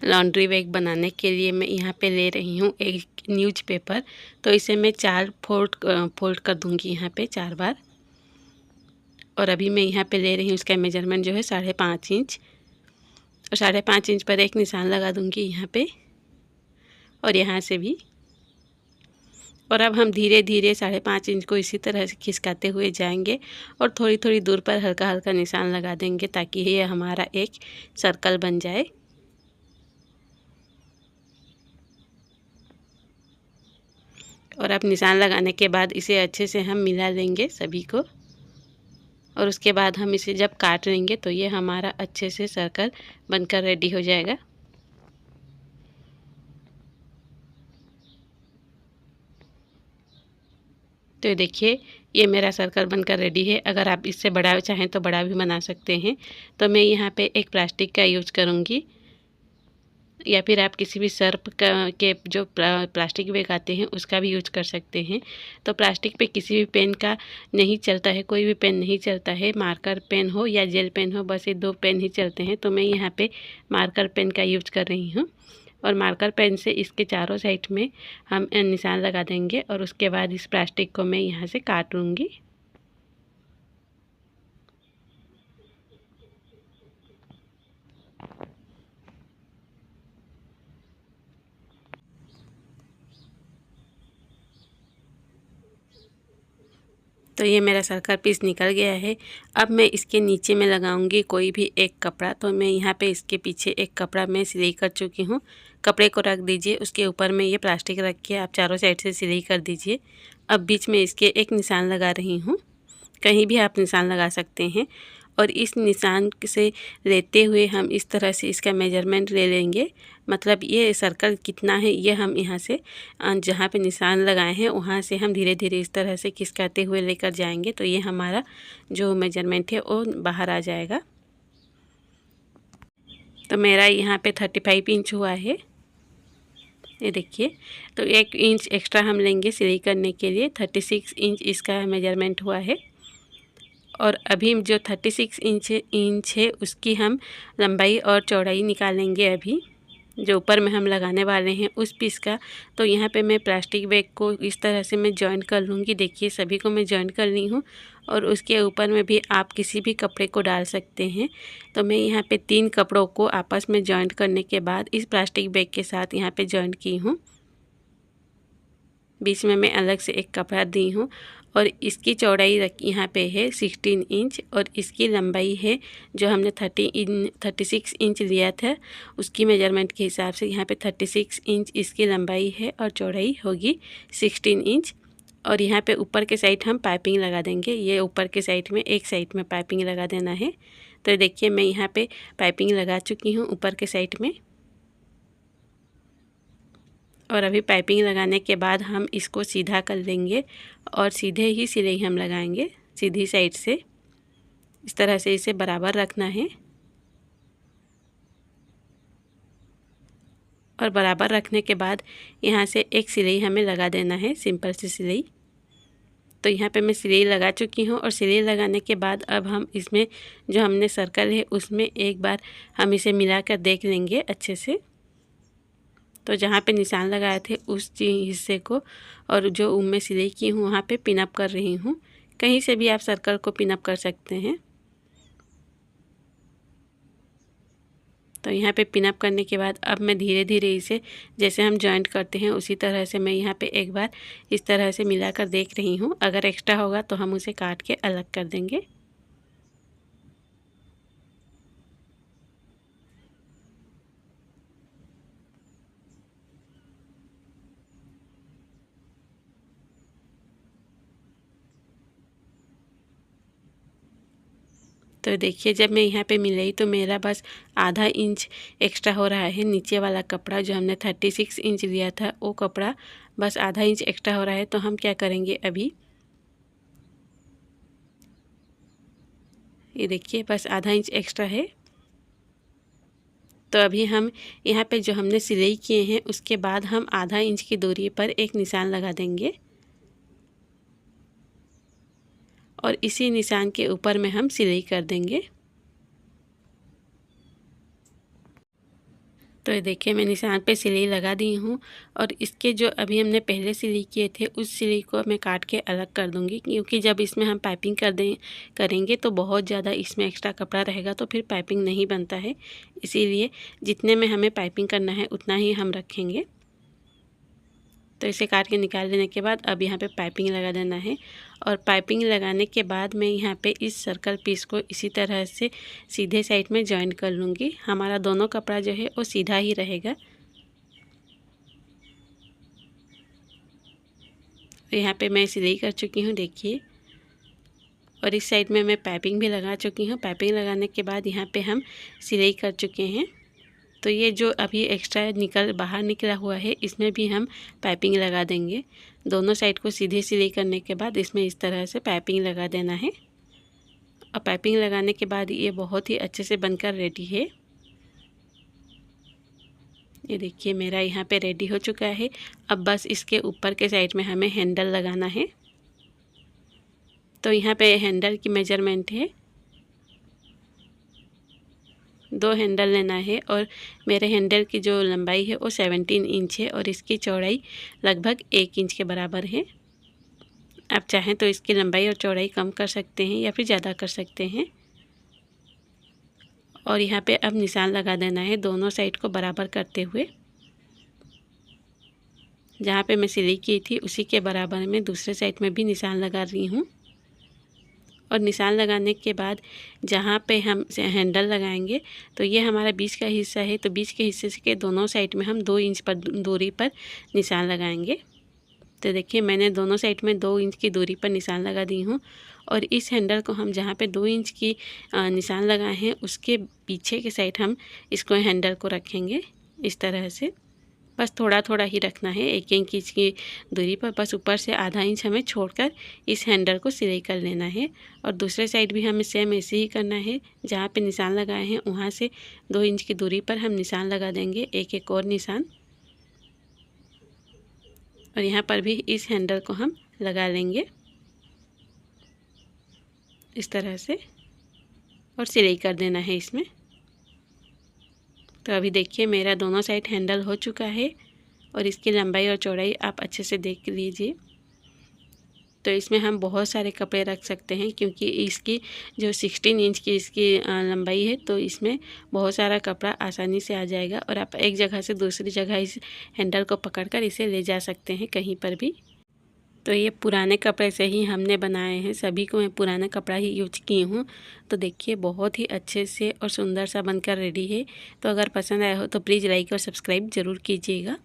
Laundry bag बनाने के लिए मैं यहाँ पे ले रही हूँ एक न्यूज़पेपर। तो इसे मैं 4 फोल्ड कर दूँगी यहाँ पे 4 बार। और अभी मैं यहाँ पे ले रही हूँ, इसका मेजरमेंट जो है 5.5 इंच, और 5.5 इंच पर एक निशान लगा दूँगी यहाँ पे और यहाँ से भी। और अब हम धीरे धीरे 5.5 इंच को इसी तरह से खिसकाते हुए जाएंगे और थोड़ी थोड़ी दूर पर हल्का हल्का निशान लगा देंगे ताकि ये हमारा एक सर्कल बन जाए। और अब निशान लगाने के बाद इसे अच्छे से हम मिला लेंगे सभी को, और उसके बाद हम इसे जब काट लेंगे तो ये हमारा अच्छे से सर्कल बनकर रेडी हो जाएगा। तो देखिए ये मेरा सर्कल बनकर रेडी है। अगर आप इससे बड़ा चाहें तो बड़ा भी बना सकते हैं। तो मैं यहाँ पे एक प्लास्टिक का यूज करूँगी, या फिर आप किसी भी सर्फ के जो प्लास्टिक बैग आते हैं उसका भी यूज कर सकते हैं। तो प्लास्टिक पे किसी भी पेन का नहीं चलता है, कोई भी पेन नहीं चलता है, मार्कर पेन हो या जेल पेन हो, बस ये 2 पेन ही चलते हैं। तो मैं यहाँ पे मार्कर पेन का यूज कर रही हूँ, और मार्कर पेन से इसके चारों साइड में हम निशान लगा देंगे और उसके बाद इस प्लास्टिक को मैं यहाँ से काट लूँगी। तो ये मेरा सर्कल पीस निकल गया है। अब मैं इसके नीचे में लगाऊंगी कोई भी एक कपड़ा। तो मैं यहाँ पे इसके पीछे एक कपड़ा मैं सिलाई कर चुकी हूँ। कपड़े को रख दीजिए, उसके ऊपर में ये प्लास्टिक रख के आप चारों साइड से सिलाई कर दीजिए। अब बीच में इसके एक निशान लगा रही हूँ, कहीं भी आप निशान लगा सकते हैं। और इस निशान से लेते हुए हम इस तरह से इसका मेजरमेंट ले लेंगे। मतलब ये सर्कल कितना है ये हम यहाँ से जहाँ पे निशान लगाए हैं वहाँ से हम धीरे धीरे इस तरह से खिसकाते हुए लेकर जाएंगे। तो ये हमारा जो मेजरमेंट है वो बाहर आ जाएगा। तो मेरा यहाँ पे 35 इंच हुआ है, ये देखिए। तो 1 इंच एक्स्ट्रा हम लेंगे सिलाई करने के लिए। 36 इंच इसका मेजरमेंट हुआ है। और अभी जो 36 इंच है उसकी हम लंबाई और चौड़ाई निकालेंगे अभी, जो ऊपर में हम लगाने वाले हैं उस पीस का। तो यहाँ पे मैं प्लास्टिक बैग को इस तरह से मैं जॉइंट कर लूँगी। देखिए सभी को मैं जॉइंट कर ली हूँ, और उसके ऊपर में भी आप किसी भी कपड़े को डाल सकते हैं। तो मैं यहाँ पे 3 कपड़ों को आपस में जॉइंट करने के बाद इस प्लास्टिक बैग के साथ यहाँ पे जॉइंट की हूँ। बीच में मैं अलग से एक कपड़ा दी हूँ, और इसकी चौड़ाई यहाँ पे है 16 इंच, और इसकी लंबाई है जो हमने 36 इंच लिया था उसकी मेजरमेंट के हिसाब से यहाँ पे 36 इंच इसकी लंबाई है, और चौड़ाई होगी 16 इंच। और यहाँ पे ऊपर के साइड हम पाइपिंग लगा देंगे। ये ऊपर के साइड में एक साइड में पाइपिंग लगा देना है। तो देखिए मैं यहाँ पे पाइपिंग लगा चुकी हूँ ऊपर के साइड में। और अभी पाइपिंग लगाने के बाद हम इसको सीधा कर लेंगे, और सीधे ही सिलाई हम लगाएंगे सीधी साइड से। इस तरह से इसे बराबर रखना है, और बराबर रखने के बाद यहाँ से एक सिलाई हमें लगा देना है, सिंपल सी सिलाई। तो यहाँ पे मैं सिलाई लगा चुकी हूँ, और सिलाई लगाने के बाद अब हम इसमें जो हमने सर्कल है उसमें एक बार हम इसे मिलाकर देख लेंगे अच्छे से। तो जहाँ पे निशान लगाए थे उस हिस्से को, और जो मैं सिलाई की हूँ वहाँ पे पिन अप कर रही हूँ। कहीं से भी आप सर्कल को पिन अप कर सकते हैं। तो यहाँ पे पिन अप करने के बाद अब मैं धीरे धीरे इसे जैसे हम जॉइंट करते हैं उसी तरह से मैं यहाँ पे एक बार इस तरह से मिलाकर देख रही हूँ। अगर एक्स्ट्रा होगा तो हम उसे काट के अलग कर देंगे। तो देखिए जब मैं यहाँ पे मिलाई तो मेरा बस आधा इंच एक्स्ट्रा हो रहा है। नीचे वाला कपड़ा जो हमने 36 इंच लिया था वो कपड़ा बस आधा इंच एक्स्ट्रा हो रहा है। तो हम क्या करेंगे अभी, ये देखिए बस आधा इंच एक्स्ट्रा है। तो अभी हम यहाँ पे जो हमने सिलाई किए हैं उसके बाद हम आधा इंच की दूरी पर एक निशान लगा देंगे, और इसी निशान के ऊपर में हम सिलाई कर देंगे। तो ये देखिए मैं निशान पे सिलाई लगा दी हूँ और इसके जो अभी हमने पहले सिलाई किए थे उस सिलाई को मैं काट के अलग कर दूँगी, क्योंकि जब इसमें हम पाइपिंग करेंगे तो बहुत ज़्यादा इसमें एक्स्ट्रा कपड़ा रहेगा तो फिर पाइपिंग नहीं बनता है। इसीलिए जितने में हमें पाइपिंग करना है उतना ही हम रखेंगे। तो इसे काट के निकाल लेने के बाद अब यहाँ पे पाइपिंग लगा देना है और पाइपिंग लगाने के बाद मैं यहाँ पे इस सर्कल पीस को इसी तरह से सीधे साइड में जॉइन कर लूँगी। हमारा दोनों कपड़ा जो है वो सीधा ही रहेगा। यहाँ पे मैं सिलाई कर चुकी हूँ देखिए, और इस साइड में मैं पाइपिंग भी लगा चुकी हूँ। पाइपिंग लगाने के बाद यहाँ पे हम सिलाई कर चुके हैं। तो ये जो अभी एक्स्ट्रा बाहर निकला हुआ है इसमें भी हम पाइपिंग लगा देंगे। दोनों साइड को सीधे सिलाई करने के बाद इसमें इस तरह से पाइपिंग लगा देना है और पाइपिंग लगाने के बाद ये बहुत ही अच्छे से बनकर रेडी है। ये देखिए मेरा यहाँ पे रेडी हो चुका है। अब बस इसके ऊपर के साइड में हमें हैंडल लगाना है। तो यहाँ पे हैंडल की मेजरमेंट है 2 हैंडल लेना है और मेरे हैंडल की जो लंबाई है वो 17 इंच है और इसकी चौड़ाई लगभग 1 इंच के बराबर है। आप चाहें तो इसकी लंबाई और चौड़ाई कम कर सकते हैं या फिर ज़्यादा कर सकते हैं। और यहाँ पे अब निशान लगा देना है दोनों साइड को बराबर करते हुए। जहाँ पे मैं सिलाई की थी उसी के बराबर में दूसरे साइड में भी निशान लगा रही हूँ। और निशान लगाने के बाद जहाँ पे हम हैंडल लगाएंगे तो ये हमारा बीच का हिस्सा है, तो बीच के हिस्से के दोनों साइड में हम 2 इंच पर दूरी पर निशान लगाएंगे। तो देखिए मैंने दोनों साइड में 2 इंच की दूरी पर निशान लगा दी हूँ और इस हैंडल को हम जहाँ पे 2 इंच की निशान लगाए हैं उसके पीछे के साइड हम इसको हैंडल को रखेंगे इस तरह से। बस थोड़ा थोड़ा ही रखना है, 1 इंच की दूरी पर। बस ऊपर से आधा इंच हमें छोड़कर इस हैंडल को सिलाई कर लेना है। और दूसरे साइड भी हमें सेम ऐसे ही करना है। जहाँ पे निशान लगाए हैं वहाँ से 2 इंच की दूरी पर हम निशान लगा देंगे, एक और निशान। और यहाँ पर भी इस हैंडल को हम लगा लेंगे इस तरह से और सिलाई कर देना है इसमें। तो अभी देखिए मेरा दोनों साइड हैंडल हो चुका है और इसकी लंबाई और चौड़ाई आप अच्छे से देख लीजिए। तो इसमें हम बहुत सारे कपड़े रख सकते हैं क्योंकि इसकी जो 16 इंच की इसकी लंबाई है, तो इसमें बहुत सारा कपड़ा आसानी से आ जाएगा और आप एक जगह से दूसरी जगह इस हैंडल को पकड़कर इसे ले जा सकते हैं कहीं पर भी। तो ये पुराने कपड़े से ही हमने बनाए हैं, सभी को मैं पुराना कपड़ा ही यूज की हूँ। तो देखिए बहुत ही अच्छे से और सुंदर सा बनकर रेडी है। तो अगर पसंद आया हो तो प्लीज़ लाइक और सब्सक्राइब ज़रूर कीजिएगा।